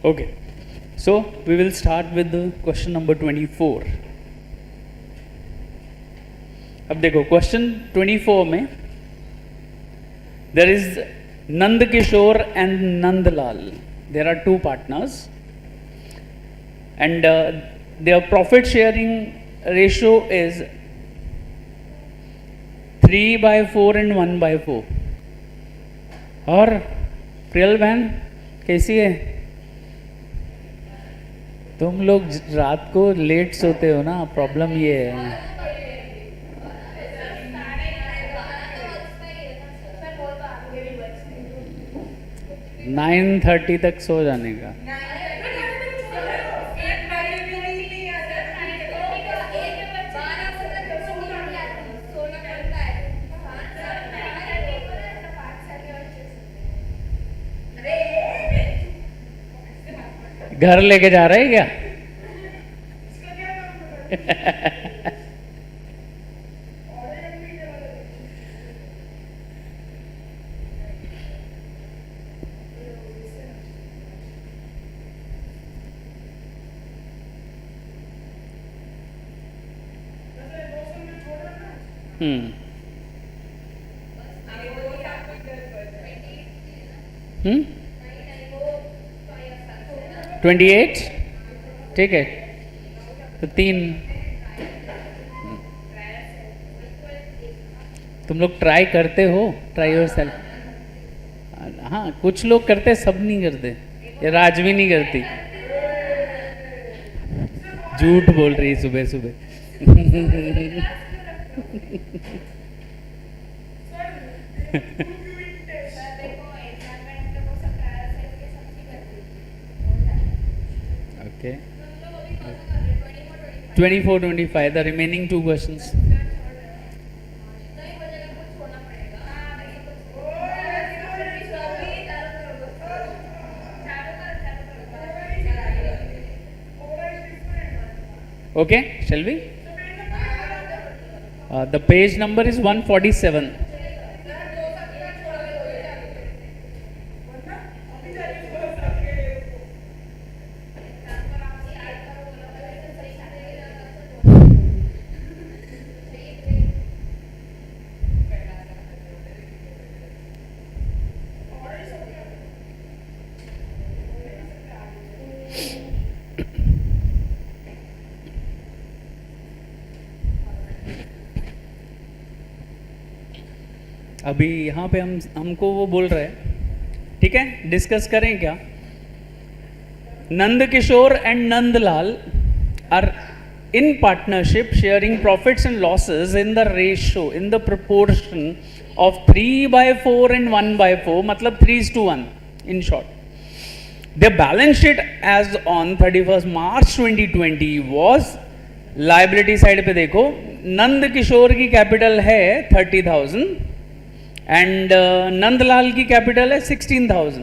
Okay, so we will start with the question number 24. अब देखो question 24 में there is Nand Kishore and Nand Lal. There are two partners, and their profit sharing ratio is 3/4 and 1/4. और प्रियल बहन कैसी है? तुम लोग रात को लेट सोते हो ना, प्रॉब्लम ये है. 9:30 तक सो जाने का. घर लेके जा रहे हैं क्या? हम्म 28 ठीक है, तो 3. तुम लोग ट्राई करते हो, ट्राई योरसेल्फ. हाँ, कुछ लोग करते, सब नहीं करते. ये राजवी नहीं करती, झूठ बोल रही सुबह सुबह. Okay. 24, 25. The remaining two questions. Okay, shall we? The page number is 147. अभी यहाँ पे हमको वो बोल रहे हैं, ठीक है, डिस्कस करें क्या? Nand Kishore and Nand Lal are in partnership sharing profits and losses in the ratio, in the proportion of 3/4 and 1/4, मतलब 3:1 in short. The balance sheet as on 31 March 2020 was, liability side पे देखो, नंद किशोर की कैपिटल है 30,000 एंड नंदलाल की कैपिटल है 16,000.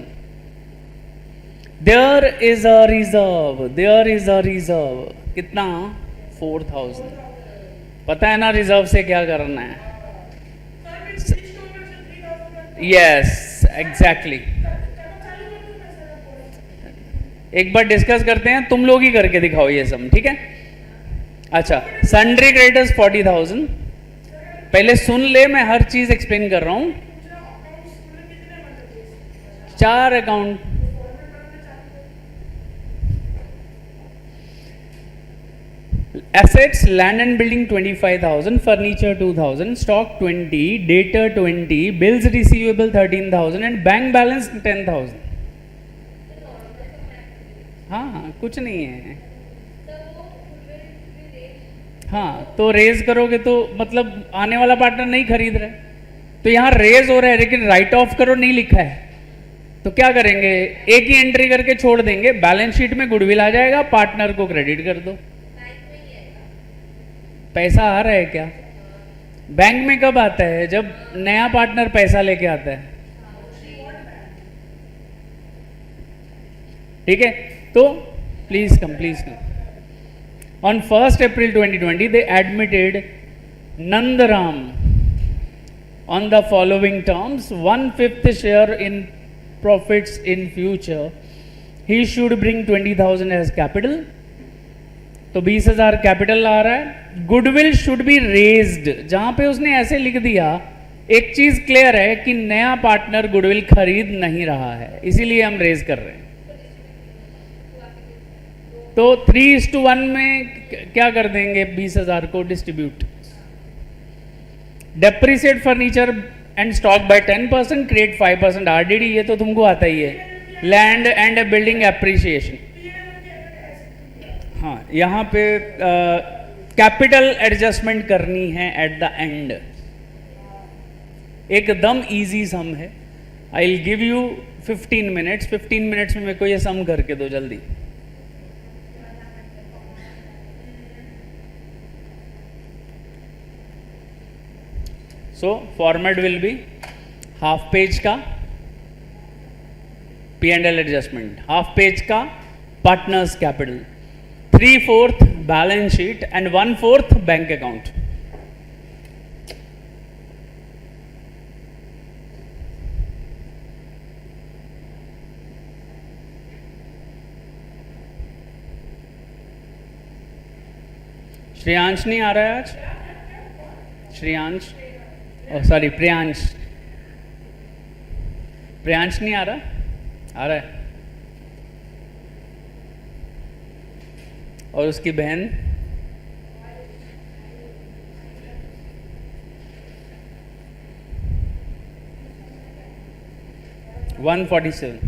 There is a reserve. कितना? 4,000. पता है ना रिजर्व से क्या करना है? Yes, exactly. एक बार डिस्कस करते हैं, तुम लोग ही करके दिखाओ ये सब, ठीक है? अच्छा, सन्ड्री क्रेडिटर्स 40,000. पहले सुन ले, मैं हर चीज एक्सप्लेन कर रहा हूं. 4 account. Assets, land and building 25,000, furniture 2,000, stock 20, debtor 20, bills receivable 13,000 and bank balance 10,000. हाँ, कुछ नहीं है. हाँ, तो रेज करोगे तो मतलब आने वाला पार्टनर नहीं खरीद रहे, तो यहाँ रेज हो रहा है लेकिन राइट ऑफ करो नहीं लिखा है, तो क्या करेंगे? एक ही एंट्री करके छोड़ देंगे. बैलेंस शीट में गुडविल आ जाएगा, पार्टनर को क्रेडिट कर दो. पैसा आ रहा है क्या? बैंक में कब आता है? जब नया पार्टनर पैसा लेके आता है. ठीक है, तो please come. On 1st April 2020, they admitted Nandaram on the following terms: 1/5 share in profits in future ही शुड ब्रिंग 20,000 एज कैपिटल, तो 20,000 कैपिटल आ रहा है। गुडविल शुड बी रेज्ड, जहां पे उसने ऐसे लिख दिया, एक चीज क्लियर है कि नया पार्टनर गुडविल खरीद नहीं रहा है, इसीलिए हम रेज कर रहे हैं। तो 3:1 में क्या कर देंगे, 20,000 को distribute. Depreciate furniture and stock by 10%, create 5% RDD, ये तो तुमको आता ही है। लैंड एंड बिल्डिंग एप्रिसिएशन, हाँ यहाँ पे कैपिटल एडजस्टमेंट करनी है एट द एंड। एकदम इजी सम है। I will give you 15 minutes, 15 minutes में मेरे को ये सम करके दो जल्दी। So format will be half page का P&L एडजस्टमेंट, हाफ पेज का partners capital, 3/4 balance sheet and 1/4 bank account. Shreyansh नहीं आ रहा है आज, श्रेयांश, सॉरी प्रियांश, प्रियांश नहीं आ रहा, आ रहा है। और उसकी बहन, $147,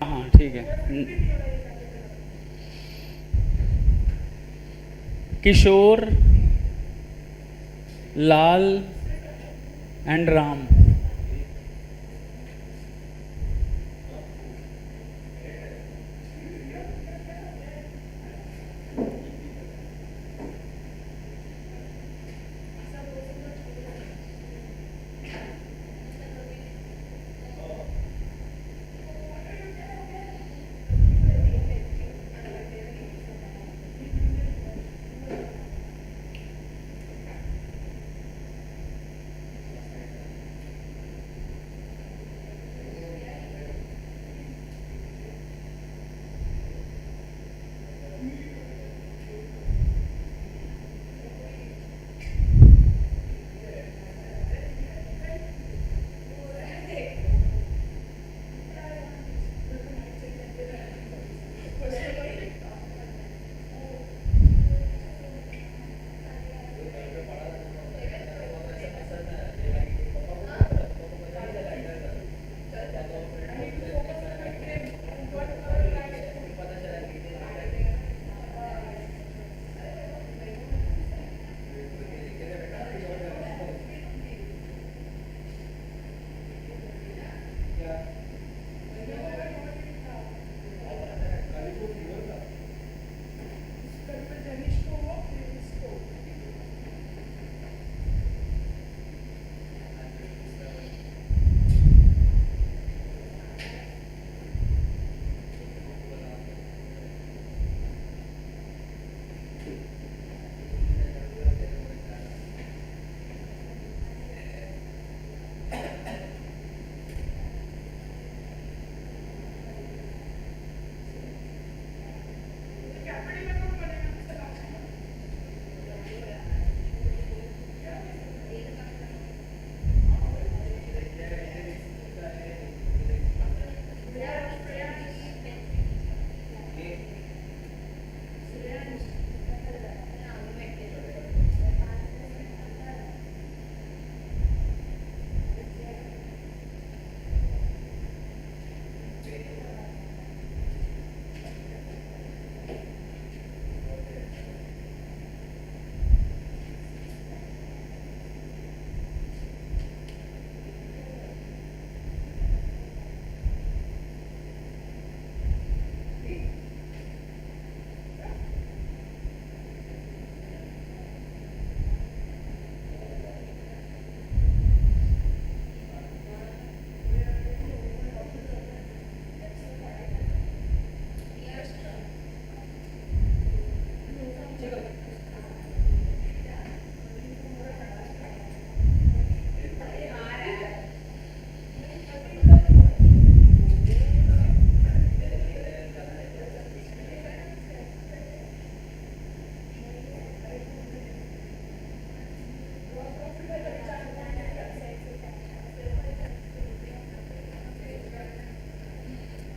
हाँ ठीक है। किशोर, लाल एंड राम,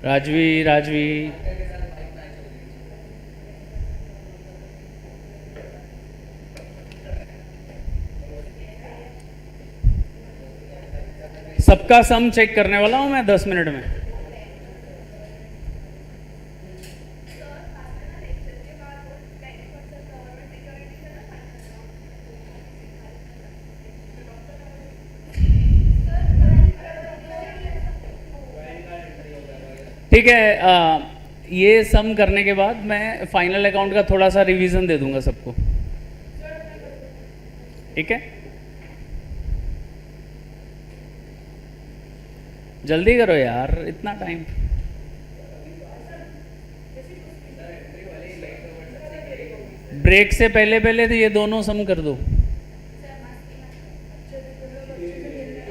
राजवी राजवी सबका सम चेक करने वाला हूं मैं 10 मिनट में। ठीक है, ये सम करने के बाद मैं फाइनल अकाउंट का थोड़ा सा रिवीजन दे दूंगा सबको। ठीक है, जल्दी करो यार, इतना टाइम। ब्रेक से पहले पहले तो ये दोनों सम कर दो,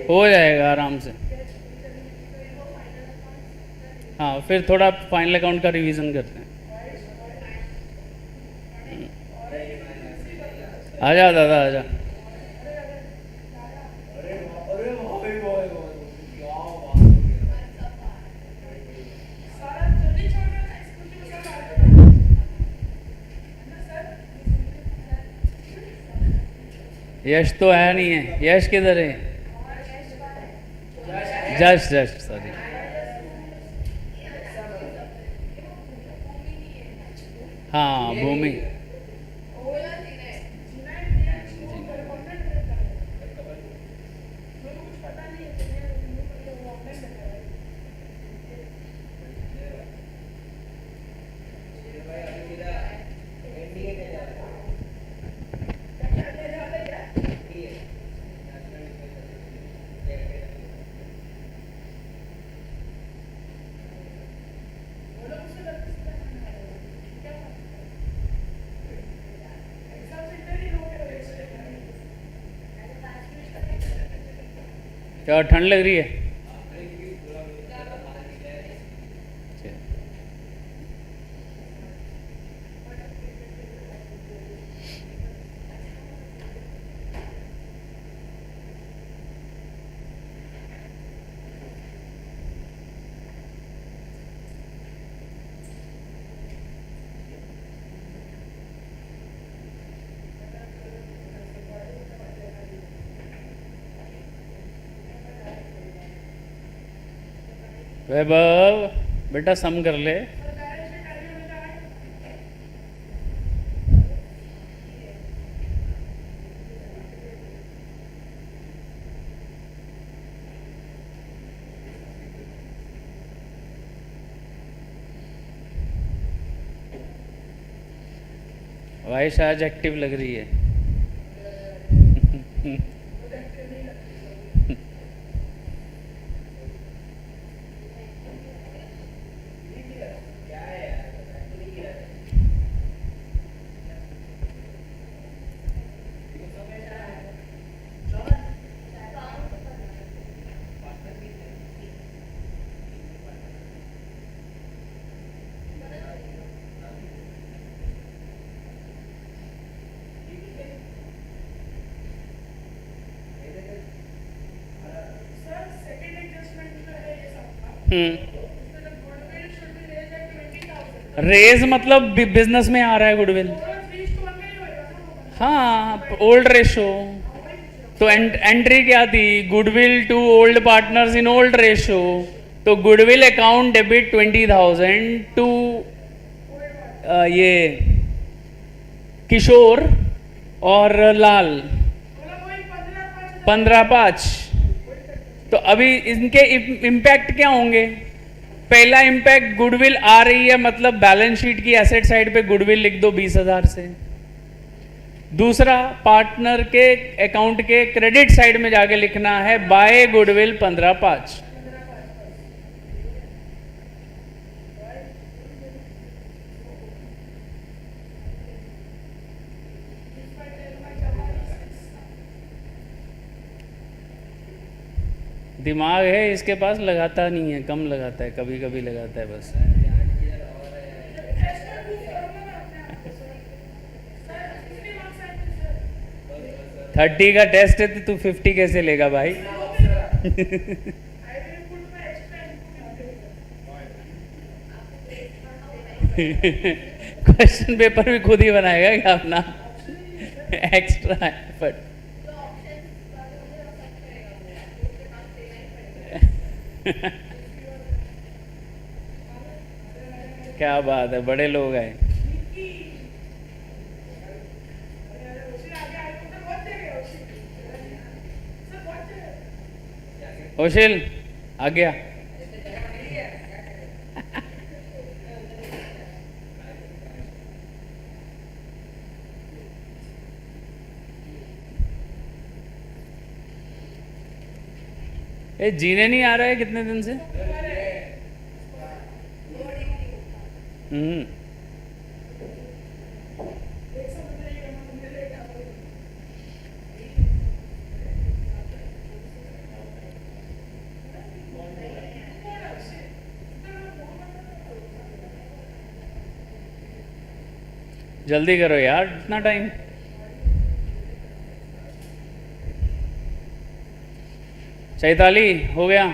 हो जाएगा आराम से। हाँ, फिर थोड़ा फाइनल अकाउंट का रिवीजन करते हैं। आजा दादा आजा। यश तो है नहीं है, यश किधर है? Just just sorry. हाँ भूमि, क्या ठंड लग रही है? वैभव बेटा सम कर ले। वाइश आज एक्टिव लग रही है। रेज मतलब बिजनेस में आ रहा है गुडविल। हाँ, ओल्ड रेशो तो एंट्री क्या थी? Goodwill to old partners in old ratio. तो गुडविल अकाउंट डेबिट 20,000 टू ये किशोर और लाल 15,500। तो अभी इनके इम्पैक्ट क्या होंगे? पहला इम्पैक्ट, गुडविल आ रही है मतलब बैलेंस शीट की एसेट साइड पे गुडविल लिख दो 20,000 से। दूसरा, पार्टनर के अकाउंट के क्रेडिट साइड में जाके लिखना है बाय गुडविल 15,500। दिमाग है इसके पास, लगाता नहीं है, कम लगाता है, कभी कभी लगाता है बस। थर्टी का टेस्ट है तो तू 50 कैसे लेगा भाई? क्वेश्चन पेपर भी खुद ही बनाएगा क्या अपना? Extra effort. क्या बात है, बड़े लोग आए। ओशिल आ गया। ए, जीने नहीं आ रहा है कितने दिन से? हम्म। जल्दी करो यार, इतना टाइम। चैताली हो गया?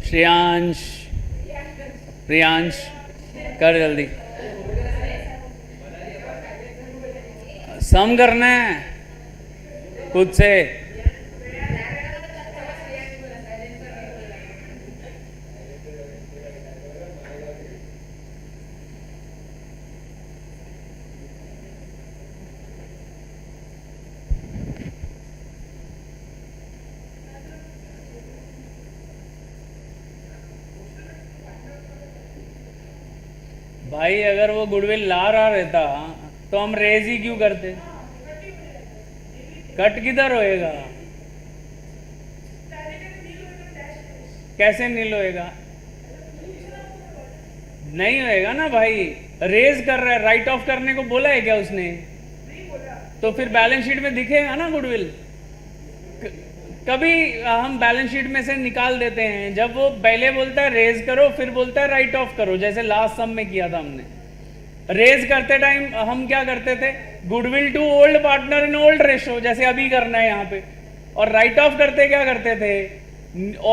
श्रेयांश, प्रियांश कर जल्दी। सम करना है खुद से। भाई अगर वो गुडविल ला रहा रहता तो हम रेज ही क्यों करते? कट किधर होएगा? कैसे नील होएगा? नहीं होएगा ना भाई। रेज कर रहा है, राइट ऑफ करने को बोला है क्या उसने? तो फिर बैलेंस शीट में दिखेगा ना गुडविल। कभी हम बैलेंस शीट में से निकाल देते हैं, जब वो पहले बोलता है रेज करो फिर बोलता है राइट ऑफ करो, जैसे लास्ट सम में किया था हमने। रेज करते टाइम हम क्या करते थे? Goodwill to old partner in old ratio, जैसे अभी करना है यहाँ पे। और राइट ऑफ करते क्या करते थे?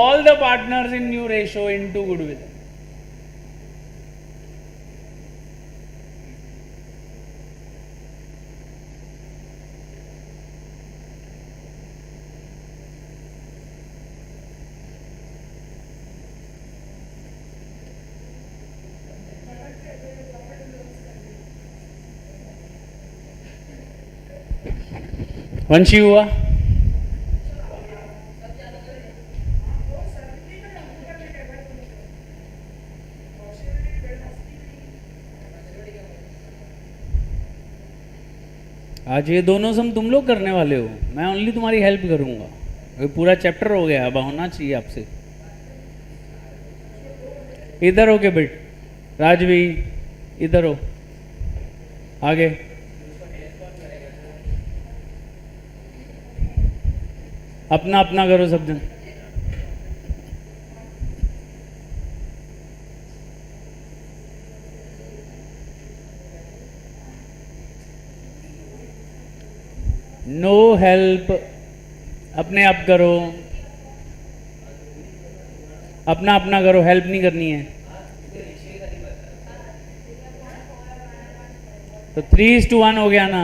All the partners in new ratio into goodwill. Vanshi हुआ? आज ये दोनों सम तुम लोग करने वाले हो, मैं ओनली तुम्हारी हेल्प करूंगा। ये पूरा चैप्टर हो गया, अब होना चाहिए आपसे। इधर हो के बेट, राजवी इधर हो, आगे। अपना अपना करो सब जन। नो हेल्प, अपने आप करो, अपना अपना करो, हेल्प नहीं करनी है। तो 3:1 हो गया ना।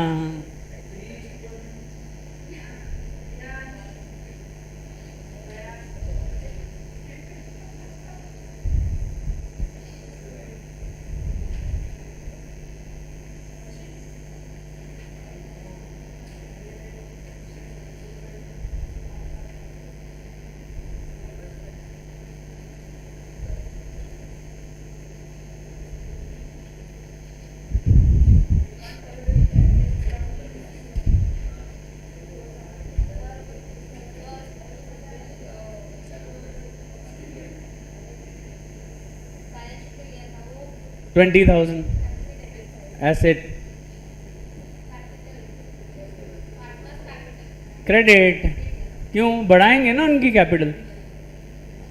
$20,000 एसेट, क्रेडिट। क्यों बढ़ाएंगे ना उनकी कैपिटल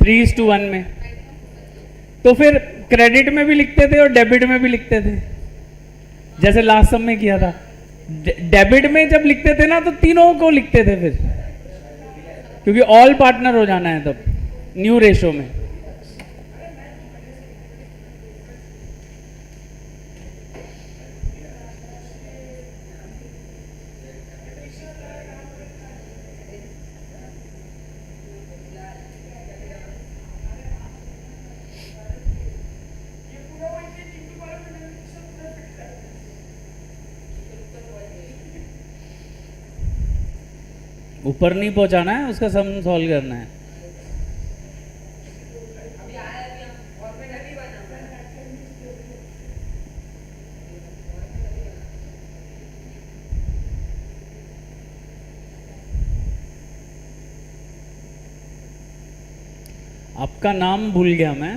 3:1 में। तो फिर क्रेडिट में भी लिखते थे और डेबिट में भी लिखते थे, जैसे लास्ट सम में किया था। डेबिट में जब लिखते थे ना तो तीनों को लिखते थे फिर, क्योंकि ऑल पार्टनर हो जाना है तब न्यू रेशो में। ऊपर नहीं पहुंचाना है, उसका सम सॉल्व करना है। आपका नाम भूल गया मैं।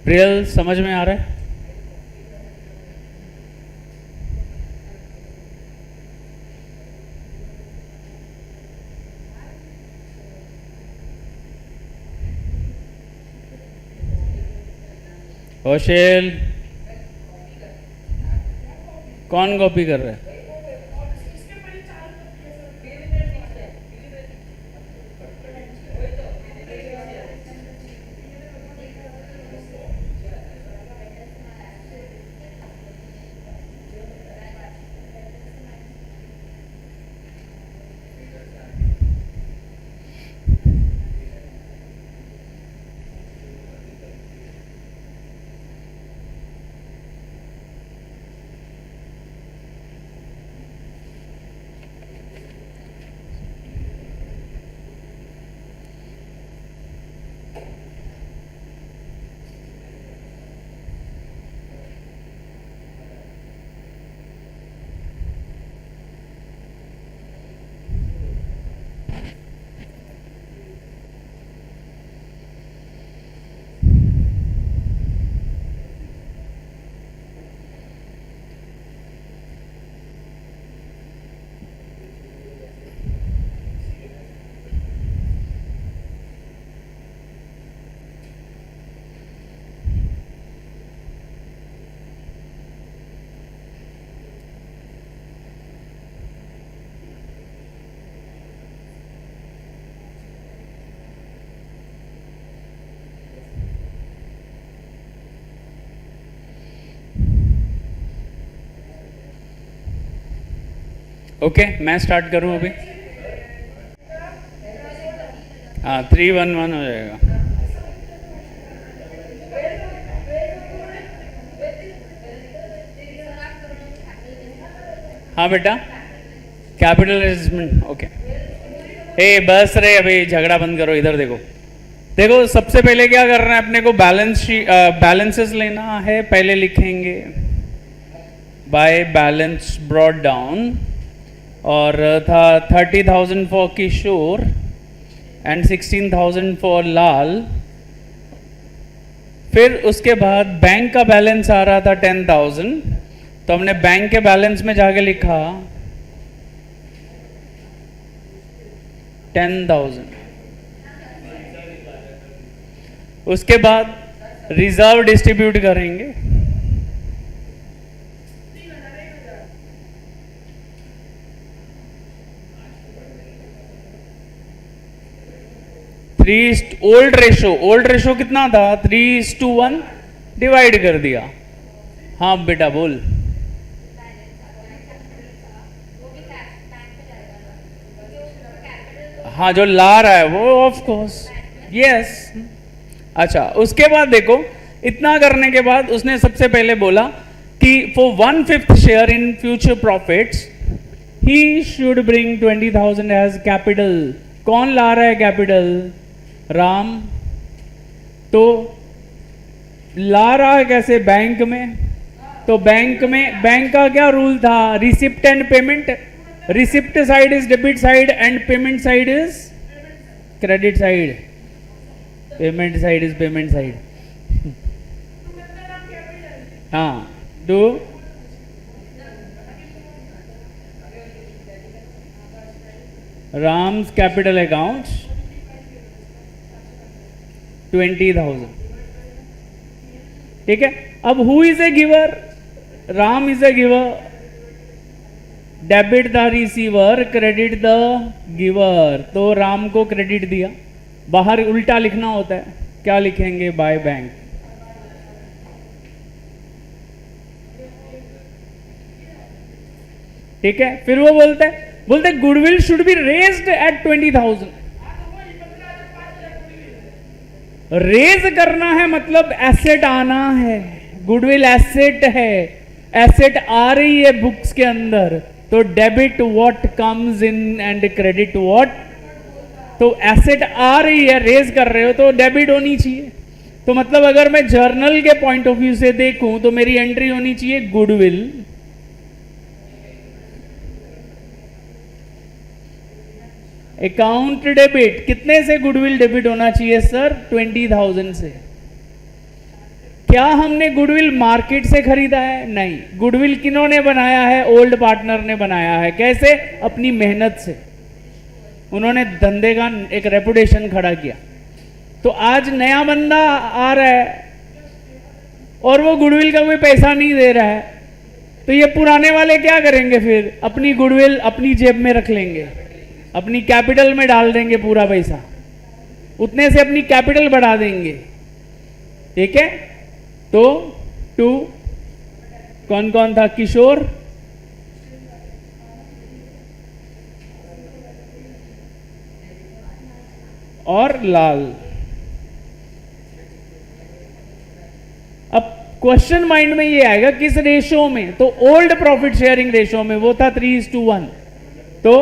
प्रियल, समझ में आ रहा है? कौशल, कौन कॉपी कर रहा है? ओके, मैं स्टार्ट करूं अभी? हाँ, 3-1-1 हो जाएगा। हाँ बेटा, कैपिटल एडजस्टमेंट। ओके, ए बस रे, अभी झगड़ा बंद करो। इधर देखो, देखो सबसे पहले क्या करना है अपने को, बैलेंसेस लेना है। पहले लिखेंगे बाय बैलेंस ब्रॉट डाउन, और था 30,000 फॉर किशोर एंड 16,000 फॉर लाल। फिर उसके बाद बैंक का बैलेंस आ रहा था 10,000, तो हमने बैंक के बैलेंस में जाके लिखा 10,000। उसके बाद रिजर्व डिस्ट्रीब्यूट करेंगे। ओल्ड रेशो कितना था? 3:1 डिवाइड कर दिया। हाँ बेटा बोल। हाँ, जो ला रहा है वो ऑफ कोर्स, यस। अच्छा, उसके बाद देखो, इतना करने के बाद उसने सबसे पहले बोला कि for 1/5 share in future profits he should bring 20,000 as capital. कौन ला रहा है कैपिटल? राम। तो ला रहा है कैसे? बैंक में। तो बैंक का क्या रूल था? Receipt and payment. Receipt side is debit side and payment side is credit side. Payment side is payment side. हाँ, टू राम्स कैपिटल अकाउंट 20,000. ठीक है. अब who is a giver? Ram is a giver. Debit the receiver, credit the giver. तो राम को credit दिया. बाहर उल्टा लिखना होता है. क्या लिखेंगे? By bank. ठीक है. फिर वो बोलते goodwill should be raised at 20,000. Raise करना है मतलब एसेट आना है. गुडविल एसेट है. एसेट आ रही है बुक्स के अंदर. तो debit what comes in and credit what. तो एसेट आ रही है, रेज कर रहे हो तो डेबिट होनी चाहिए. तो मतलब अगर मैं जर्नल के पॉइंट ऑफ व्यू से देखूं तो मेरी एंट्री होनी चाहिए गुडविल. Account debit. कितने से गुडविल डेबिट होना चाहिए सर? 20,000 से. क्या हमने गुडविल मार्केट से खरीदा है? नहीं. गुडविल किन्होंने बनाया है? ओल्ड पार्टनर ने बनाया है. कैसे? अपनी मेहनत से. उन्होंने धंधे का एक रेपुटेशन खड़ा किया. तो आज नया बंदा आ रहा है और वो गुडविल का कोई पैसा नहीं दे रहा है. तो ये पुराने वाले क्या करेंगे? फिर अपनी गुडविल अपनी जेब में रख लेंगे, अपनी कैपिटल में डाल देंगे पूरा पैसा. उतने से अपनी कैपिटल बढ़ा देंगे. ठीक है. तो टू कौन कौन था? किशोर, और लाल. अब क्वेश्चन माइंड में ये आएगा किस रेशो में? तो ओल्ड प्रॉफिट शेयरिंग रेशो में. वो था 3:1. तो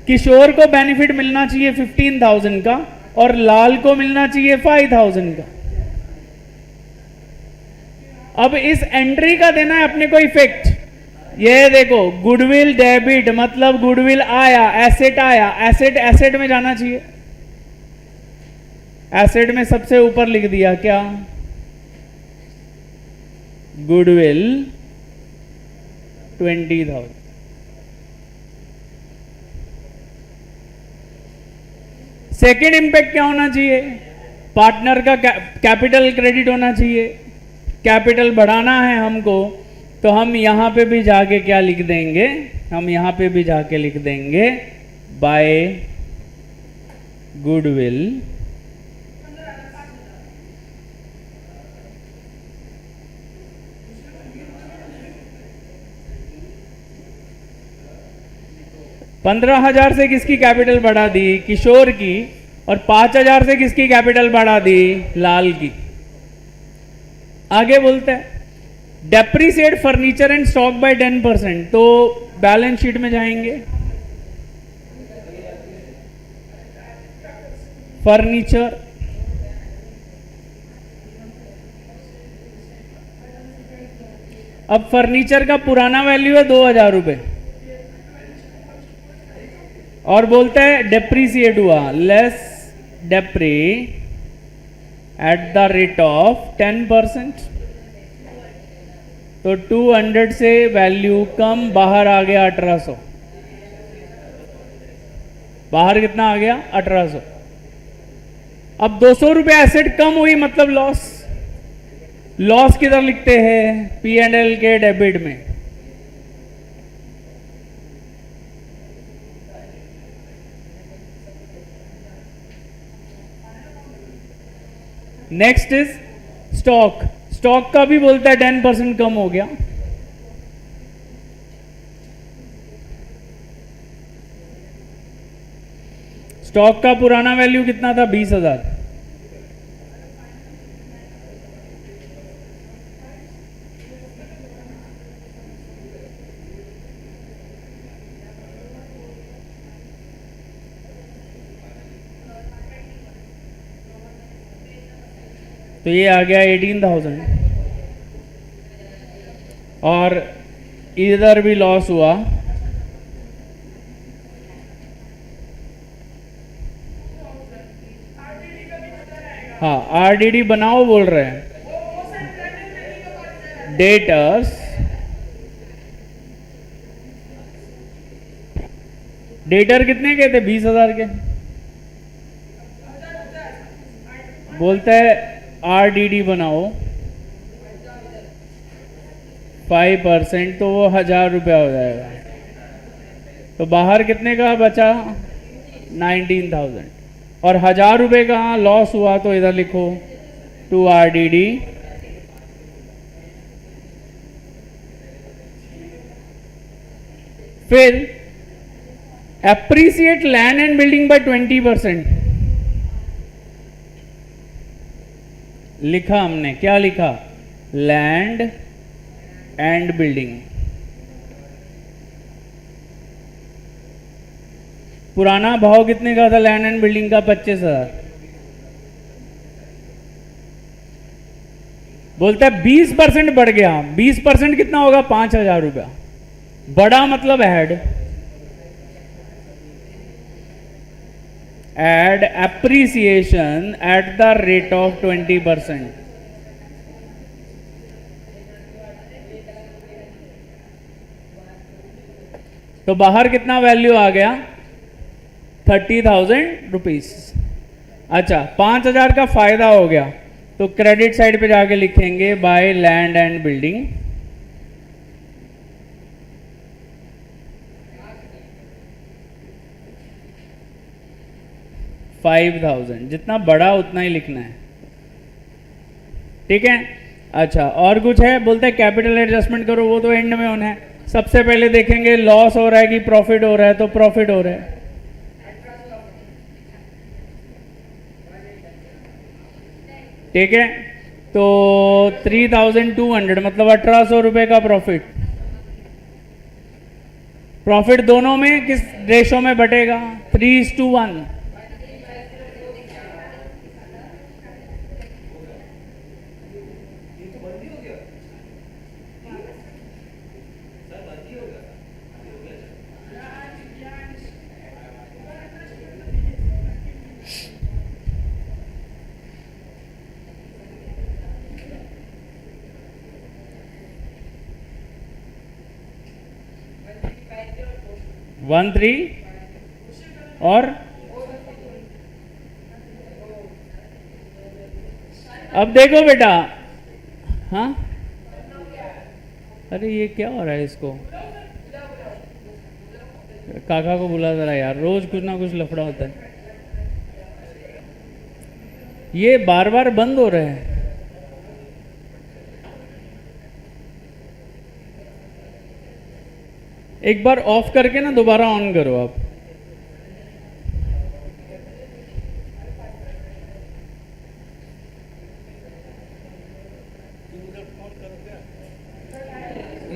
किशोर को बेनिफिट मिलना चाहिए 15,000 का और लाल को मिलना चाहिए 5,000 का. अब इस एंट्री का देना है अपने को इफेक्ट. ये देखो गुडविल डेबिट मतलब गुडविल आया, एसेट आया. एसेट एसेट में जाना चाहिए. एसेट में सबसे ऊपर लिख दिया क्या? गुडविल 20,000. सेकेंड इंपैक्ट क्या होना चाहिए? पार्टनर का कैपिटल क्रेडिट होना चाहिए. कैपिटल बढ़ाना है हमको तो हम यहां पे भी जाके क्या लिख देंगे? हम यहां पे भी जाके लिख देंगे बाय गुडविल 15,000 से किसकी कैपिटल बढ़ा दी? किशोर की. और 5,000 से किसकी कैपिटल बढ़ा दी? लाल की. आगे बोलते हैं depreciate furniture and stock by 10%. तो बैलेंस शीट में जाएंगे. फर्नीचर, अब फर्नीचर का पुराना वैल्यू है 2,000 रुपए और बोलते हैं डेप्रीशिएट हुआ. Less depre at the rate of 10%. तो 200 से वैल्यू कम, बाहर आ गया 1,800. बाहर कितना आ गया? 1,800. अब 200 रुपया एसेट कम हुई मतलब लॉस. लॉस किधर लिखते हैं? P&L के डेबिट में. Next is stock. स्टॉक का भी बोलता है 10% कम हो गया. स्टॉक का पुराना वैल्यू कितना था? 20,000. तो ये आ गया 18,000 और इधर भी लॉस हुआ. हाँ, आरडीडी बनाओ बोल रहे हैं. डेटर्स डेटर कितने के थे? 20,000 के। बोलता है RDD बनाओ 5%, तो वो 1,000 रुपया हो जाएगा। तो बाहर कितने का बचा? 19,000। और 1,000 रुपये का लॉस हुआ तो इधर लिखो 2 RDD फिर appreciate land and building bye 20%। लिखा हमने, क्या लिखा? Land and building. पुराना भाव कितने का था लैंड एंड बिल्डिंग का? 25,000। बोलता है 20% बढ़ गया। 20% कितना होगा? 5,000 रुपया। बड़ा मतलब add appreciation at the rate of 20%। तो बाहर कितना वैल्यू आ गया? 30,000 रुपीज। अच्छा, 5,000 का फायदा हो गया तो क्रेडिट साइड पे जाके लिखेंगे बाय लैंड एंड बिल्डिंग। $5,000। जितना बड़ा उतना ही लिखना है, ठीक है। अच्छा, और कुछ है? बोलते हैं कैपिटल एडजस्टमेंट करो, वो तो एंड में होना है। सबसे पहले देखेंगे लॉस हो रहा है कि प्रॉफिट हो रहा है, तो प्रॉफिट हो रहा है। ठीक है, तो 3,200 मतलब 1,800 रुपए का प्रॉफिट। प्रॉफिट दोनों में किस रेशो में बटेगा? 3:1। वन 3 और अब देखो बेटा, हाँ, अरे ये क्या हो रहा है? इसको काका को बुला जरा यार, रोज कुछ ना कुछ लफड़ा होता है। ये बार बार बंद हो रहा है। एक बार ऑफ करके ना दोबारा ऑन करो आप।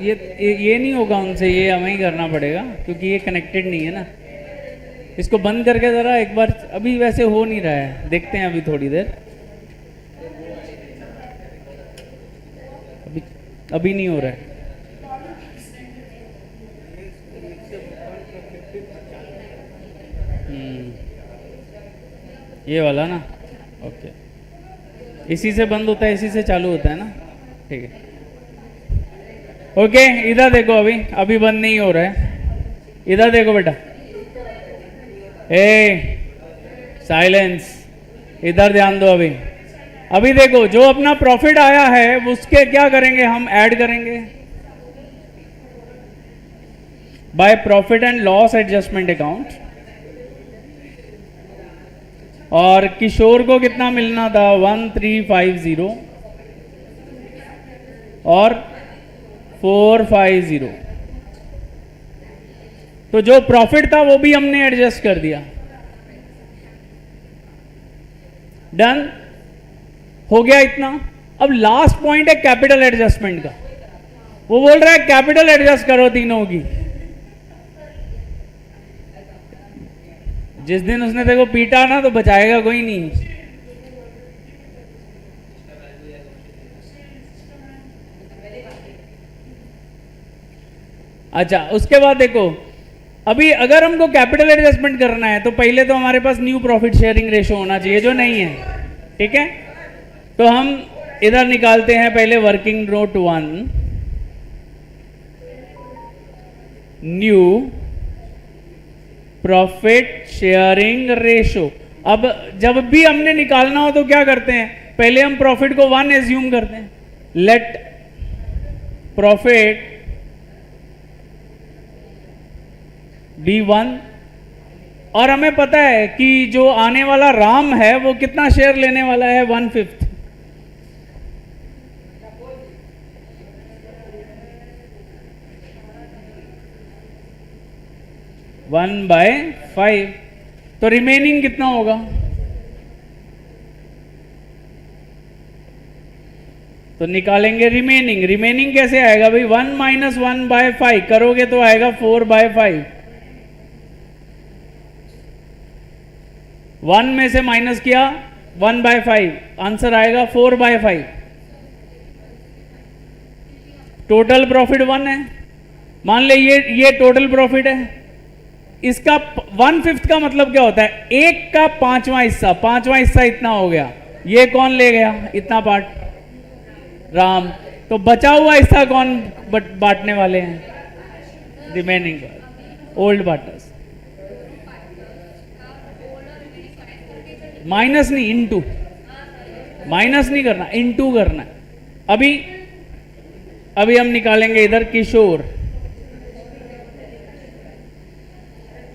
ये नहीं होगा उनसे, ये हमें ही करना पड़ेगा क्योंकि ये कनेक्टेड नहीं है ना। इसको बंद करके ज़रा एक बार, अभी वैसे हो नहीं रहा है, देखते हैं अभी थोड़ी देर। अभी नहीं हो रहा है। ये वाला ना, ओके। इसी से बंद होता है, इसी से चालू होता है ना, ठीक है। ओके, इधर देखो, अभी बंद नहीं हो रहा है। इधर देखो बेटा, ए साइलेंस, इधर ध्यान दो। अभी देखो, जो अपना प्रॉफिट आया है उसके क्या करेंगे हम? ऐड करेंगे by profit and loss adjustment account. और किशोर को कितना मिलना था? 1350 और 450। तो जो प्रॉफिट था वो भी हमने एडजस्ट कर दिया। डन हो गया इतना। अब लास्ट पॉइंट है कैपिटल एडजस्टमेंट का। वो बोल रहा है कैपिटल एडजस्ट करो तीनों की। जिस दिन उसने देखो पीटा ना तो बचाएगा कोई नहीं। अच्छा, उसके बाद देखो, अभी अगर हमको कैपिटल एडजस्टमेंट करना है तो पहले तो हमारे पास न्यू प्रॉफिट शेयरिंग रेशो होना चाहिए, जो नहीं है, ठीक है। तो हम इधर निकालते हैं पहले working note 1, new profit sharing ratio. अब जब भी हमने निकालना हो तो क्या करते हैं, पहले हम प्रॉफिट को 1 एज्यूम करते हैं। लेट प्रॉफिट बी 1, और हमें पता है कि जो आने वाला राम है वो कितना शेयर लेने वाला है, 1/5। वन बाय 5, तो रिमेनिंग कितना होगा, तो निकालेंगे रिमेनिंग। रिमेनिंग कैसे आएगा भाई, 1 माइनस 1/5 करोगे तो आएगा 4/5। 1 में से माइनस किया 1/5, आंसर आएगा 4/5। टोटल प्रॉफिट 1 है, मान ले ये टोटल प्रॉफिट है। इसका 1/5 का मतलब क्या होता है, 1 का 5वां हिस्सा, 5वां हिस्सा इतना हो गया। ये कौन ले गया इतना पार्ट, राम। तो बचा हुआ हिस्सा कौन बांटने वाले हैं, रिमेनिंग ओल्ड पार्टनर्स। माइनस नहीं, इनटू, माइनस नहीं करना, इनटू करना है। अभी हम निकालेंगे इधर किशोर।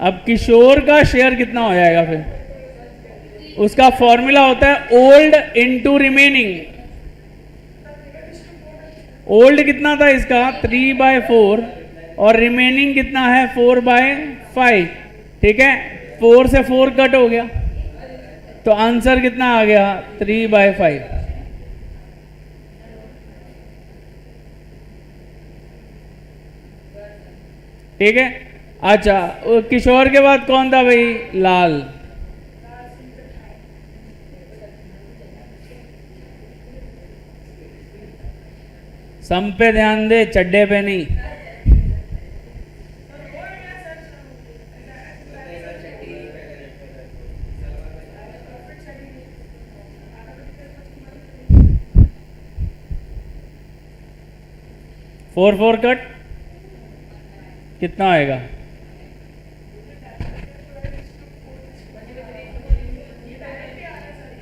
अब किशोर का शेयर कितना हो जाएगा, फिर उसका फॉर्मूला होता है ओल्ड इनटू रिमेनिंग। ओल्ड कितना था इसका 3/4 और रिमेनिंग कितना है 4/5, ठीक है। 4 से 4 कट हो गया तो आंसर कितना आ गया 3/5। ठीक है। अच्छा, किशोर के बाद कौन था भाई, लाल। सम पे ध्यान दे, चड्डे पे नहीं। फोर 4 कट कितना आएगा,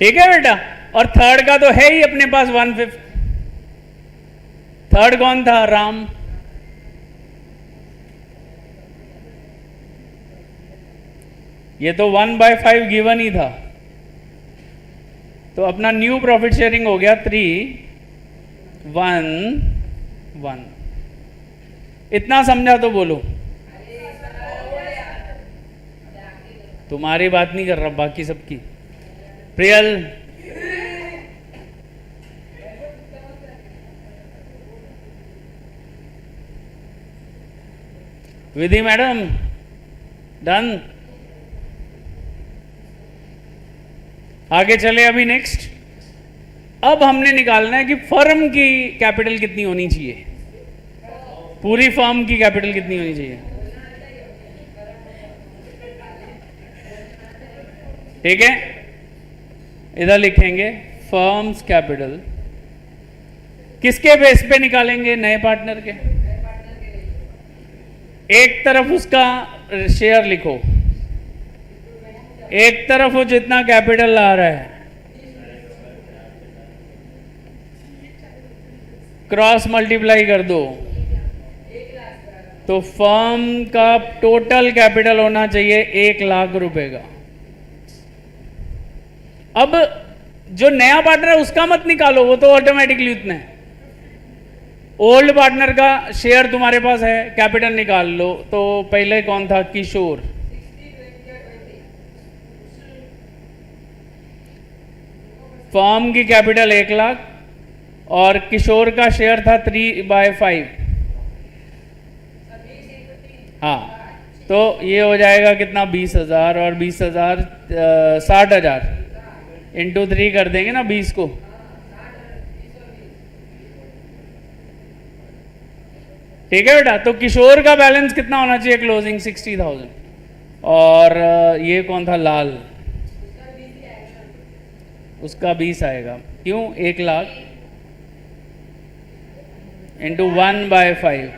ठीक है बेटा। और थर्ड का तो है ही अपने पास 1/5। थर्ड कौन था, राम। ये तो 1/5 गिवन ही था, तो अपना न्यू प्रॉफिट शेयरिंग हो गया 3/1/1। इतना समझा तो बोलो। तुम्हारी बात नहीं कर रहा, बाकी सबकी। प्रियल, विधि मैडम, डन। आगे चले अभी नेक्स्ट। अब हमने निकालना है कि फर्म की कैपिटल कितनी होनी चाहिए, पूरी फर्म की कैपिटल कितनी होनी चाहिए। ठीक है, इधर लिखेंगे फर्म्स कैपिटल। किसके बेस पे निकालेंगे, नए पार्टनर के। एक तरफ उसका शेयर लिखो, एक तरफ वो जितना कैपिटल आ रहा है क्रॉस मल्टीप्लाई कर दो, तो फर्म का टोटल कैपिटल होना चाहिए 1 लाख रुपए का। अब जो नया पार्टनर है उसका मत निकालो, वो तो ऑटोमेटिकली उतना है। ओल्ड पार्टनर का शेयर तुम्हारे पास है, कैपिटल निकाल लो। तो पहले कौन था, किशोर। फर्म की कैपिटल 1 लाख और किशोर का शेयर था 3/5। हाँ, तो ये हो जाएगा कितना, 20,000 और 20,000 60,000 इंटू 3 कर देंगे ना 20 को। ठीक है बेटा। तो किशोर का बैलेंस कितना होना चाहिए क्लोजिंग, 60,000। और ये कौन था, लाल, उसका 20 आएगा। क्यों, 1 लाख इंटू 1/5।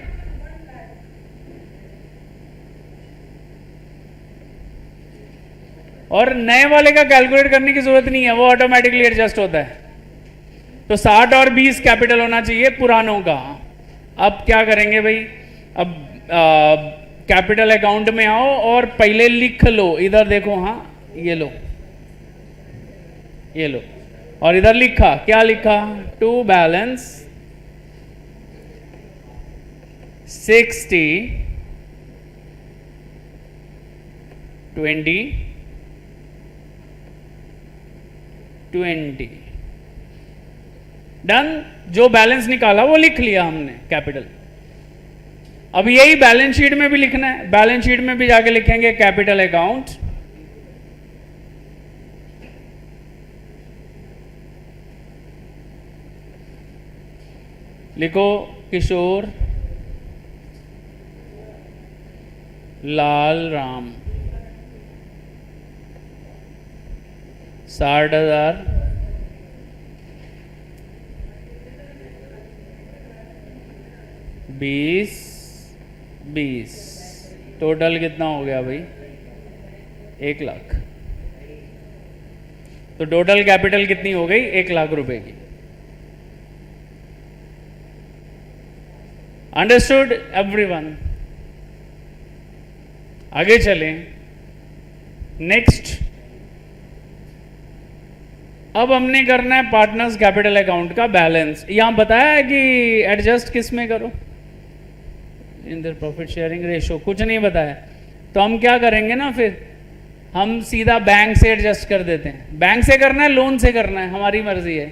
और नए वाले का कैलकुलेट करने की जरूरत नहीं है, वो ऑटोमेटिकली एडजस्ट होता है। तो 60 और 20 कैपिटल होना चाहिए पुरानों का। अब क्या करेंगे भाई, अब कैपिटल अकाउंट में आओ और पहले लिख लो, इधर देखो, हाँ ये लो, ये लो, और इधर लिखा, क्या लिखा, टू बैलेंस 60 20 20 डन। जो बैलेंस निकाला वो लिख लिया हमने कैपिटल। अब यही बैलेंस शीट में भी लिखना है। बैलेंस शीट में भी जाके लिखेंगे कैपिटल अकाउंट, लिखो किशोर लाल राम 60,000 20 टोटल कितना हो गया भाई, 1 लाख। तो टोटल कैपिटल कितनी हो गई, 1 लाख रुपए की। Understood everyone? आगे चलें। नेक्स्ट, अब हमने करना है पार्टनर्स कैपिटल अकाउंट का बैलेंस। यहां बताया है कि एडजस्ट किस में करो, in the profit sharing ratio, कुछ नहीं बताया। तो हम क्या करेंगे ना, फिर हम सीधा बैंक से एडजस्ट कर देते हैं। बैंक से करना है, लोन से करना है, हमारी मर्जी है।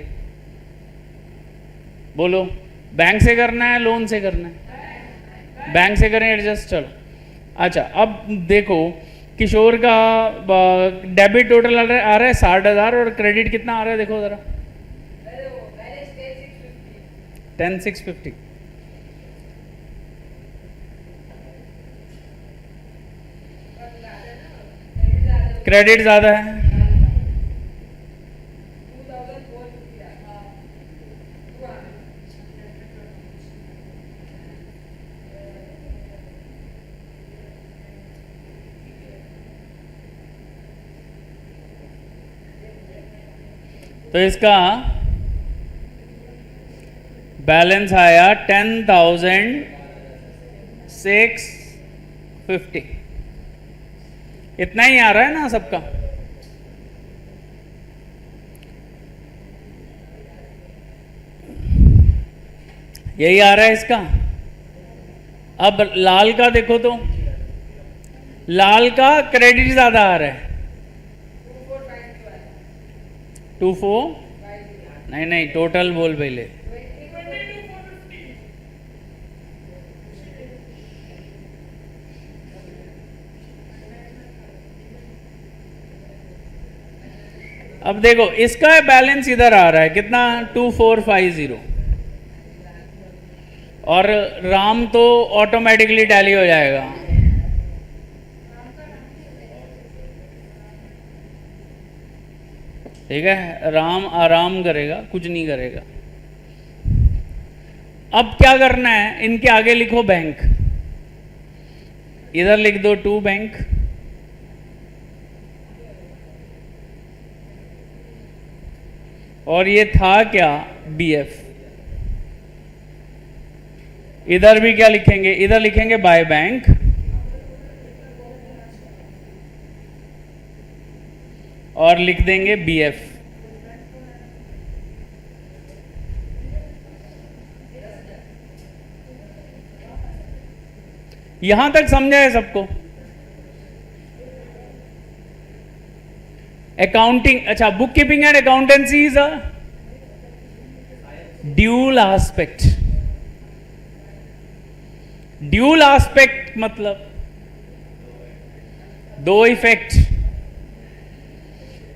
बोलो, बैंक से करना है, लोन से करना है? बैंक से करें एडजस्ट। चलो अच्छा, अब देखो किशोर का डेबिट टोटल आ रहा है 60,000 और क्रेडिट कितना आ रहा है, देखो जरा, 10,650। क्रेडिट ज्यादा है, तो इसका बैलेंस आया 10,650। इतना ही आ रहा है ना सबका? यही आ रहा है इसका। अब लाल का देखो, तो लाल का क्रेडिट ज्यादा आ रहा है, 24, नहीं टोटल बोल पहले। अब देखो इसका बैलेंस इधर आ रहा है कितना, 2450, और राम तो ऑटोमेटिकली टैली हो जाएगा। ठीक है, राम आराम करेगा, कुछ नहीं करेगा। अब क्या करना है, इनके आगे लिखो बैंक, इधर लिख दो टू बैंक, और ये था क्या, बीएफ। इधर भी क्या लिखेंगे, इधर लिखेंगे बाय बैंक, और लिख देंगे बीएफ। यहां तक समझा है सबको? अकाउंटिंग, अच्छा, book keeping and accountancy is a dual aspect. Dual aspect मतलब दो इफेक्ट।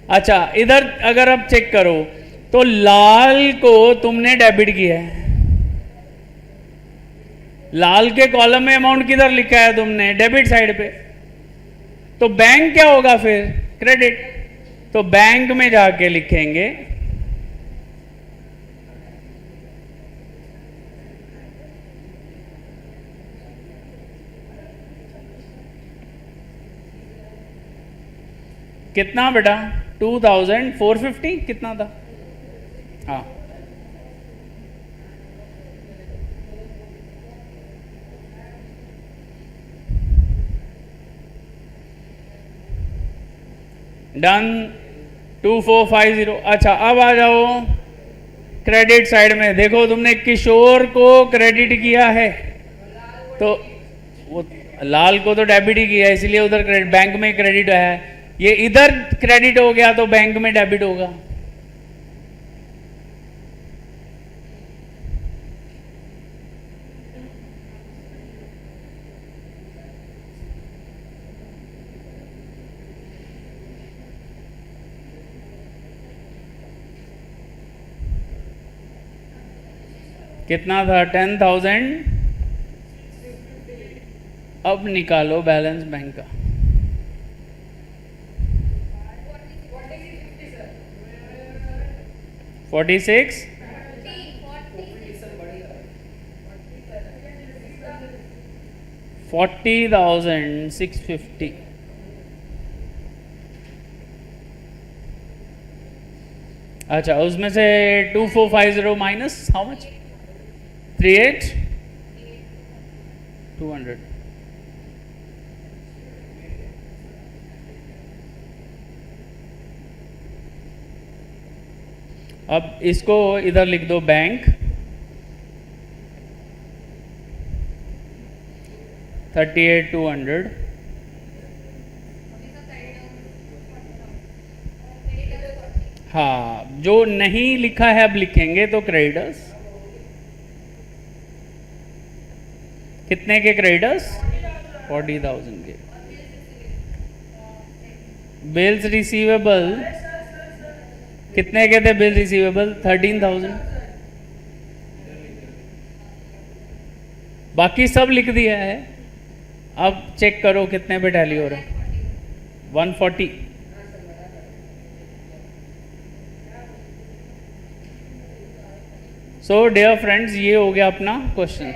अच्छा, इधर अगर आप चेक करो तो लाल को तुमने डेबिट किया है, लाल के कॉलम में अमाउंट किधर लिखा है तुमने, डेबिट साइड पे। तो बैंक क्या होगा फिर, क्रेडिट। तो बैंक में जाके लिखेंगे कितना बेटा 2450 कितना था? हाँ डन 2450। अच्छा अब आ जाओ क्रेडिट साइड में। देखो तुमने किशोर को क्रेडिट किया है तो वो लाल को तो डेबिट ही किया, इसलिए उधर क्रेडिट बैंक में क्रेडिट है। ये इधर क्रेडिट हो गया तो बैंक में डेबिट होगा। कितना था? 10,000। अब निकालो बैलेंस बैंक का। 46 40,650। अच्छा उसमें से 2450 माइनस हाउ मच? 38,200। अब इसको इधर लिख दो बैंक 38,200। हाँ जो नहीं लिखा है अब लिखेंगे तो क्रेडिटर्स कितने के? क्रेडिटर्स 40,000 के। बिल्स रिसीवेबल कितने के थे? Bill receivable 13,000। बाकी सब लिख दिया है। अब चेक करो कितने पे टैली हो रहा है। 140। सो डियर फ्रेंड्स ये हो गया अपना क्वेश्चन।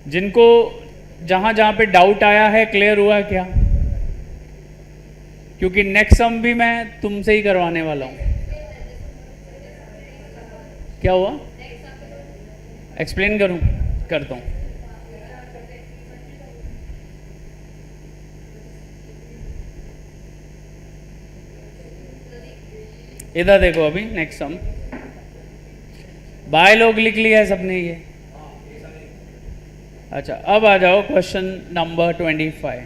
जिनको जहां जहां पे डाउट आया है क्लियर हुआ क्या? क्योंकि नेक्स्ट सम भी मैं तुमसे ही करवाने वाला हूं। क्या हुआ? एक्सप्लेन करूं? करता हूं। इधर देखो अभी नेक्स्ट सम बाय लोग लिख लिया है सबने ये। अच्छा अब आ जाओ question number 25।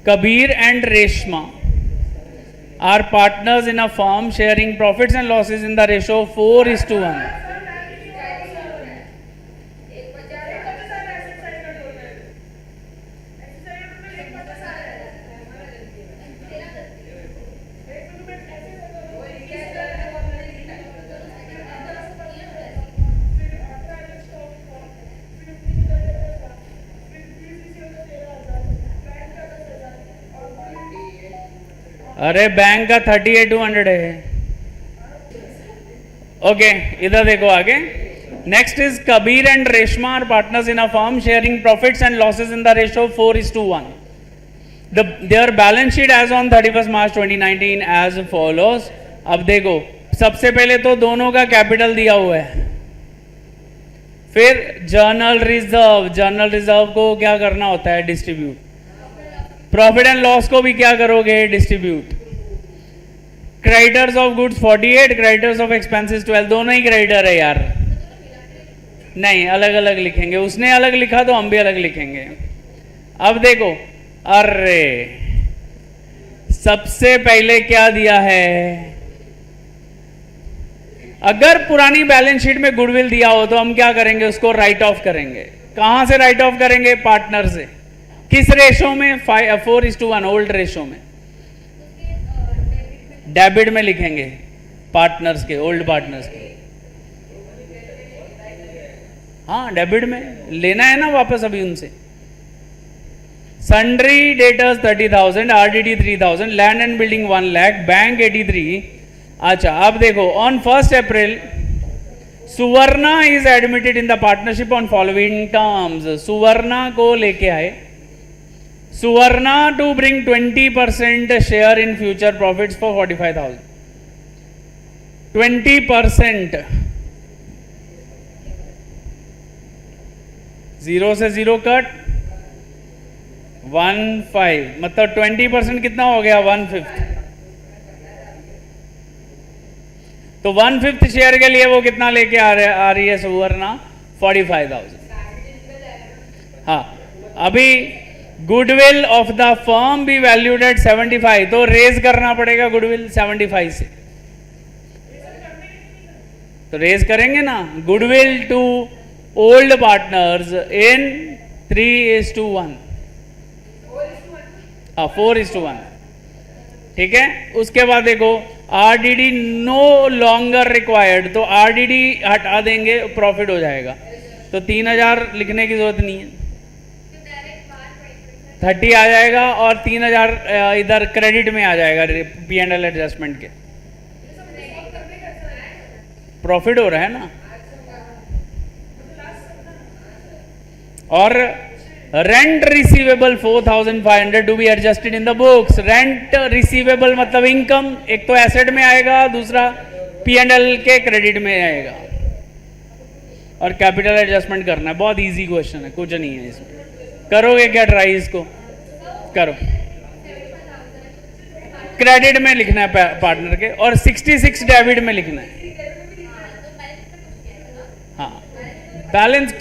Kabir and Reshma are partners in a firm sharing profits and losses in the ratio of 4:1. अरे बैंक का 38,200 है। ओके इधर देखो आगे। Next is Kabir and Reshma are partners in a firm sharing profits and losses in the ratio 4:1। There balance sheet as on 31 March 2019 as follows. अब देखो सबसे पहले तो दोनों का कैपिटल दिया हुआ है। फिर जर्नल रिजर्व को क्या करना होता है? डिस्ट्रीब्यूट। प्रॉफिट एंड लॉस को भी क्या करोगे? Distribute. Creditors of goods 48, creditors of expenses 12। दोनों ही क्रेडिटर है यार। नहीं अलग अलग लिखेंगे, उसने अलग लिखा तो हम भी अलग लिखेंगे। अब देखो अरे सबसे पहले क्या दिया है? अगर पुरानी बैलेंस शीट में गुडविल दिया हो तो हम क्या करेंगे? उसको राइट ऑफ करेंगे। कहां से राइट ऑफ करेंगे? पार्टनर से। किस रेशो में? 4:1 ओल्ड रेशो में। डेबिट में लिखेंगे पार्टनर्स के, ओल्ड पार्टनर्स के। हाँ डेबिट में लेना है ना वापस अभी उनसे। Sundry debtors 30,000, RDD 3,000, land and building 1 lakh, bank 83। अच्छा अब देखो on 1 April Suvarna is admitted in the partnership on following terms. Suvarna को लेके आए. Suvarna to bring 20% share in future profits for 45,000. 20%. 0 से 0 कट 1/5 मतलब 20% कितना हो गया 1/5. तो 1/5 शेयर के लिए वो कितना लेके आ रही है सुवर्णा 45,000. हाँ अभी goodwill of the firm be valued at 75 तो रेज करना पड़ेगा गुडविल 75 से. तो रेज करेंगे ना goodwill to old partners in 3:1. 4:1. ठीक है. उसके बाद देखो आरडीडी नो लॉन्गर रिक्वायर्ड तो आरडीडी हटा देंगे प्रॉफिट हो जाएगा. तो 3,000 लिखने की जरूरत नहीं है. 30 आ जाएगा और 3,000 इधर क्रेडिट में आ जाएगा P&L एडजस्टमेंट के. प्रॉफिट हो रहा है ना. और rent receivable 4,500 to be adjusted in the books. Rent receivable मतलब इनकम एक तो एसेट में आएगा दूसरा P&L के क्रेडिट में आएगा. और कैपिटल एडजस्टमेंट करना है. बहुत इजी क्वेश्चन है कुछ नहीं है इसमें. करोगे क्या ट्राई इसको करो. क्रेडिट में लिखना है पार्टनर के और 66 डेबिट में लिखना है. हाँ बैलेंस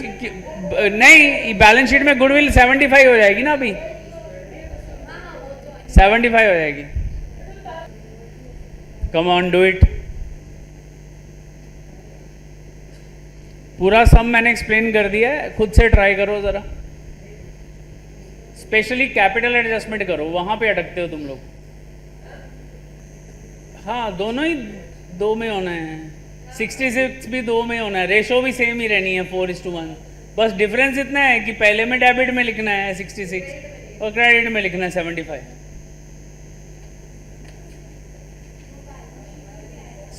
नहीं बैलेंस शीट में गुडविल 75 हो जाएगी ना. अभी 75 हो जाएगी. Come on do it. पूरा सम मैंने एक्सप्लेन कर दिया है. खुद से ट्राई करो जरा. स्पेशली कैपिटल एडजस्टमेंट करो वहां पे अटकते हो तुम लोग. हाँ दोनों ही 2 में होना है. 66 भी 2 में होना है. रेशो भी सेम ही रहनी है 4:1. बस डिफरेंस इतना है कि पहले में डेबिट में लिखना है 66 और क्रेडिट में लिखना है 75.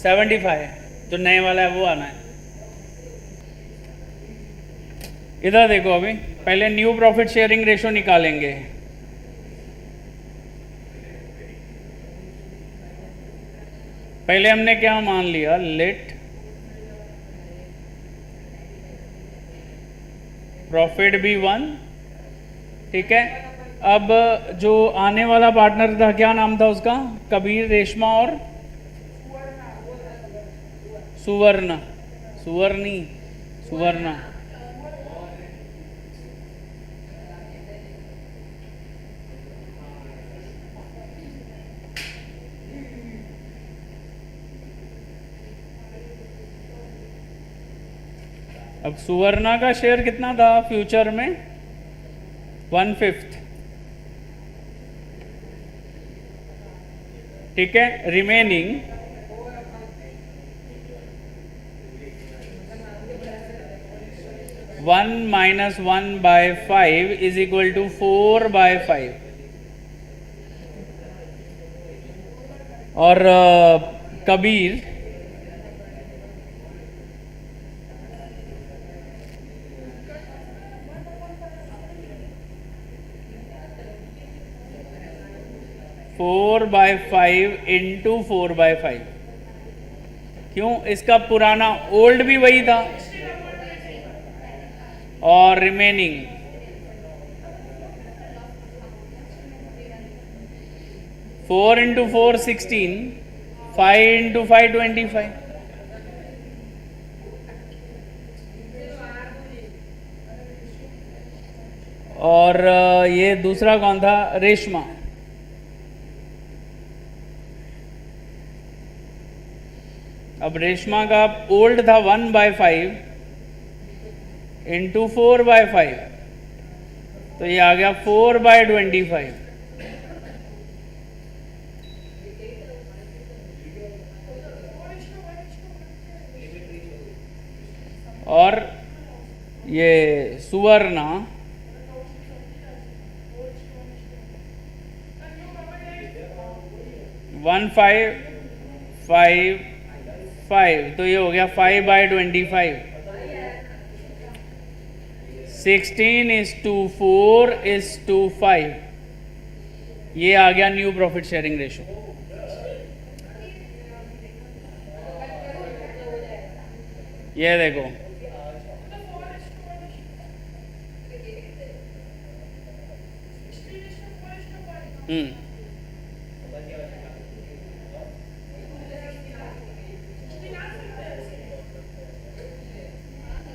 75 जो नए वाला है वो आना है. इधर देखो अभी पहले न्यू प्रॉफिट शेयरिंग रेशो निकालेंगे. पहले हमने क्या मान लिया लेट प्रॉफिट भी 1. ठीक है. अब जो आने वाला पार्टनर था क्या नाम था उसका कबीर रेशमा और सुवर्णा. सुवर्णा. अब सुवर्णा का शेयर कितना था फ्यूचर में 1/5. ठीक है. Remaining 1 - 1/5 is equal to 4/5. और कबीर 4/5 इंटू 4/5. क्यों इसका पुराना ओल्ड भी वही था और रिमेनिंग 4 × 4 16, 5 × 5 25. और ये दूसरा कौन था रेशमा. अब रेशमा का ओल्ड था 1/5 इंटू 4/5 तो ये आ गया 4/25. और ये सुवर्णा 1/5 5 5, तो ये हो गया 5/25. 16:4:5. ये आ गया न्यू प्रॉफिट शेयरिंग रेशो. ये देखो,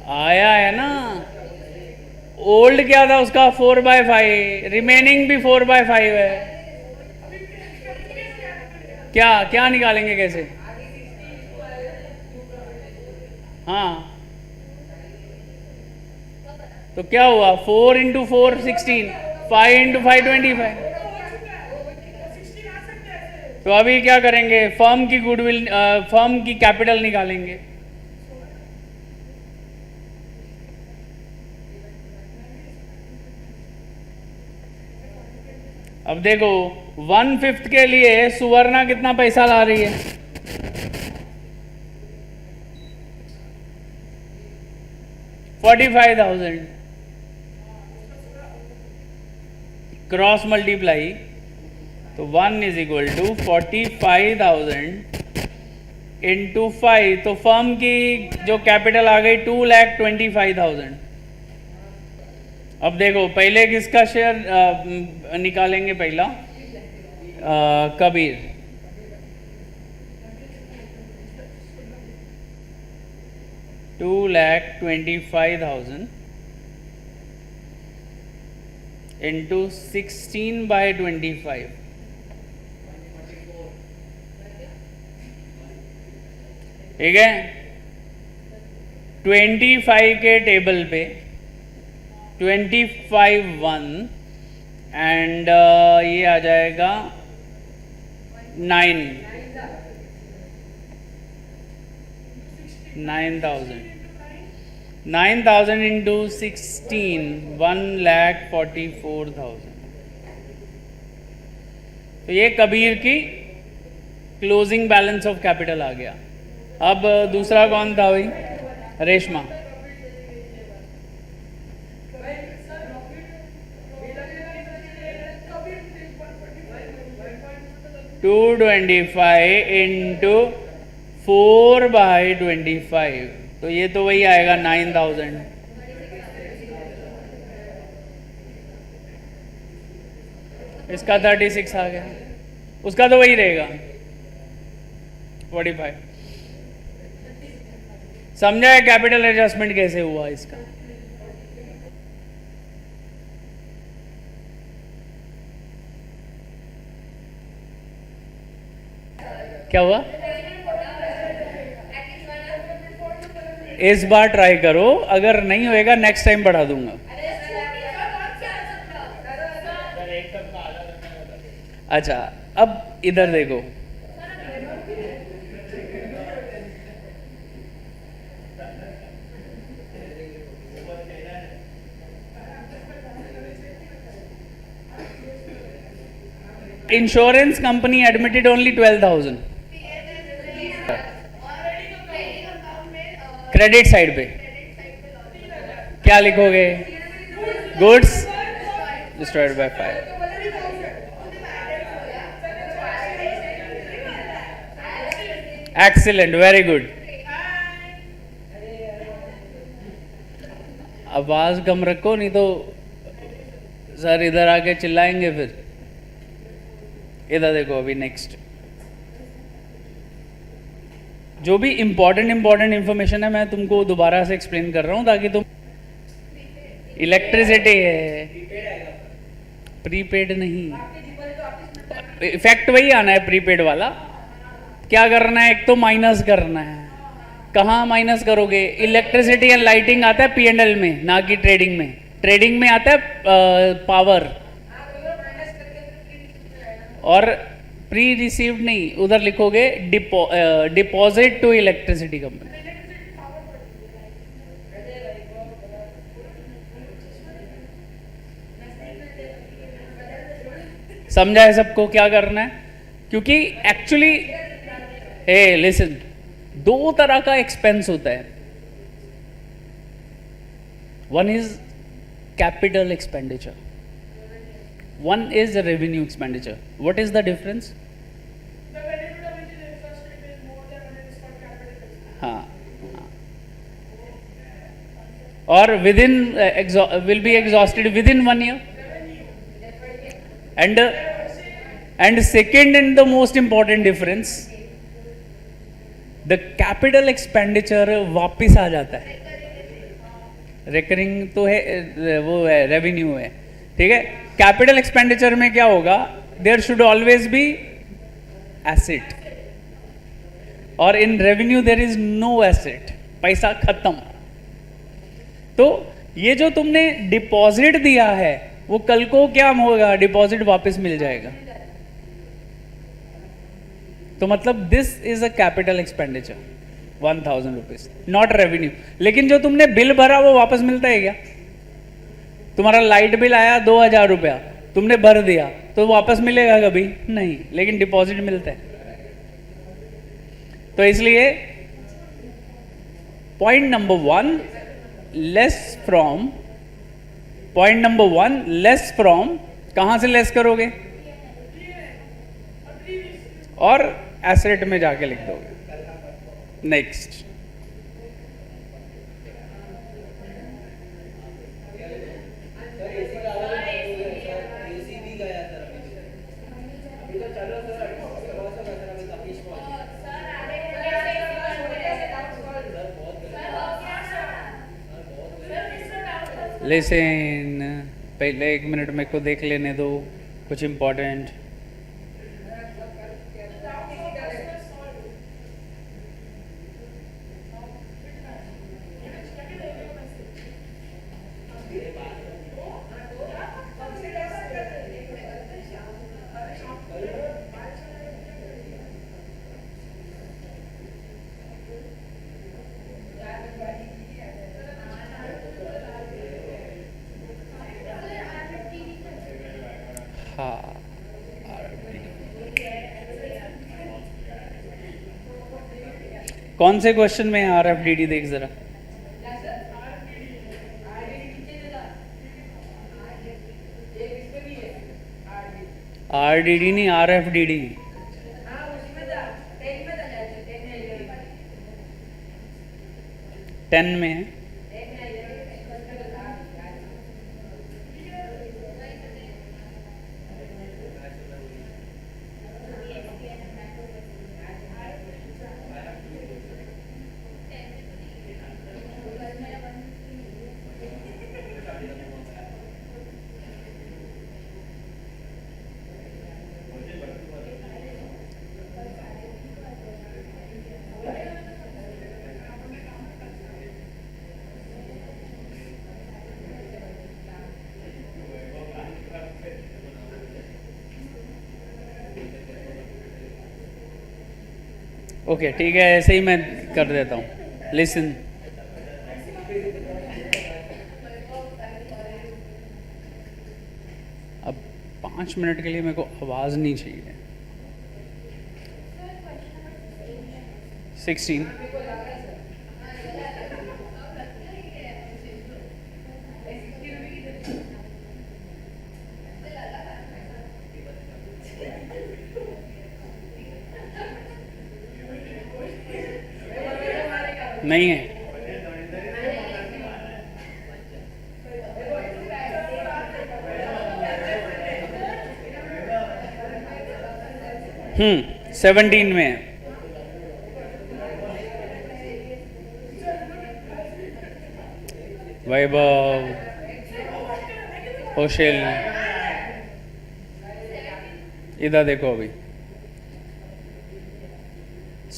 आया है ना. ओल्ड क्या था उसका 4/5, रिमेनिंग भी 4/5 है. क्या क्या निकालेंगे कैसे? हाँ, तो क्या हुआ? 4 × 4 16, 5 × 5 25. तो अभी क्या करेंगे? फर्म की गुडविल, फर्म की कैपिटल निकालेंगे. अब देखो 1/5 के लिए सुवर्णा कितना पैसा ला रही है? 45,000. क्रॉस मल्टीप्लाई, तो 1 = 45,000 × 5. तो फर्म की जो कैपिटल आ गई 2,25,000. अब देखो पहले किसका शेयर निकालेंगे? पहला कबीर. $2,25,000 × 16/25. ठीक है. 25 के टेबल पे 25(1) एंड ये आ जाएगा 9,000. 9,000 × 16, 1,44,000. तो ये कबीर की क्लोजिंग बैलेंस ऑफ कैपिटल आ गया. अब दूसरा कौन था भाई? रेशमा. $225 × 4/25. तो ये तो वही आएगा 9,000. इसका 36 आ गया. उसका तो वही रहेगा 45. समझा है कैपिटल एडजस्टमेंट कैसे हुआ इसका? क्या हुआ? इस बार ट्राई करो, अगर नहीं होएगा नेक्स्ट टाइम बढ़ा दूंगा. अच्छा, अब इधर देखो. Insurance company admitted only 12,000. Credit side पे क्या लिखोगे? Goods destroyed by fire. Excellent, very good. आवाज कम रखो, नहीं तो सर इधर आके चिल्लाएंगे फिर. इधर देखो. अभी नेक्स्ट जो भी इंपॉर्टेंट इंफॉर्मेशन है मैं तुमको दोबारा से एक्सप्लेन कर रहा हूं ताकि तुम. इलेक्ट्रिसिटी है, प्रीपेड नहीं. इफेक्ट वही आना है प्रीपेड वाला. क्या करना है? एक तो माइनस करना है. कहाँ माइनस करोगे? इलेक्ट्रिसिटी एंड लाइटिंग आता है P&L में, ना कि ट्रेडिंग में. ट्रेडिंग में आता है पावर. और प्री रिसीव्ड नहीं, उधर लिखोगे डिपॉजिट टू इलेक्ट्रिसिटी कंपनी. समझा है सबको क्या करना है? क्योंकि एक्चुअली लिसन, दो तरह का एक्सपेंस होता है, one is capital expenditure, one is revenue expenditure. What is the difference? हाँ, और within will be exhausted within 1 year. And second and the most important difference, the capital expenditure वापिस आ जाता है. रिकरिंग तो है, वो है रेवेन्यू है, ठीक है. कैपिटल एक्सपेंडिचर में क्या होगा? There should always be asset, और in revenue there is no asset, पैसा खत्म. तो ये जो तुमने डिपॉजिट दिया है वो कल को क्या होगा? डिपॉजिट वापस मिल जाएगा. तो मतलब this is a capital expenditure 1000 rupees, not revenue. लेकिन जो तुमने बिल भरा वो वापस मिलता है क्या? तुम्हारा लाइट बिल आया 2000 रुपया, तुमने भर दिया तो वापस मिलेगा कभी नहीं, लेकिन डिपॉजिट मिलता है. तो इसलिए point number 1, less from, point number 1 less from, कहां से लेस करोगे? और एसेट में जाके लिख दोगे. नेक्स्ट, लेकिन पहले 1 मिनट मेरे को देख लेने दो कुछ इम्पोर्टेंट. हाँ, कौन से क्वेश्चन में है RFDD? देख जरा. RDD नहीं, RFDD. टेन में है. ओके, ठीक है, ऐसे ही मैं कर देता हूँ. लिसन, अब 5 मिनट के लिए मेरे को आवाज़ नहीं चाहिए. 16. नहीं है. हम्म, 17 में है. वैभव, कौशल, इधर देखो. अभी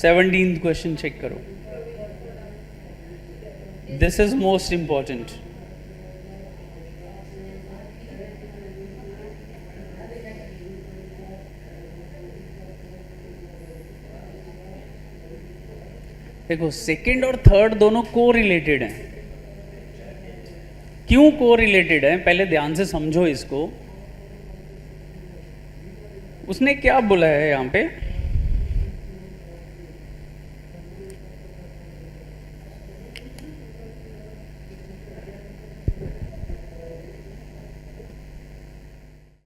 17th क्वेश्चन चेक करो. This is most important. देखो, सेकंड और थर्ड दोनों को रिलेटेड हैं. क्यों को रिलेटेड है? पहले ध्यान से समझो इसको. उसने क्या बोला है यहां पे?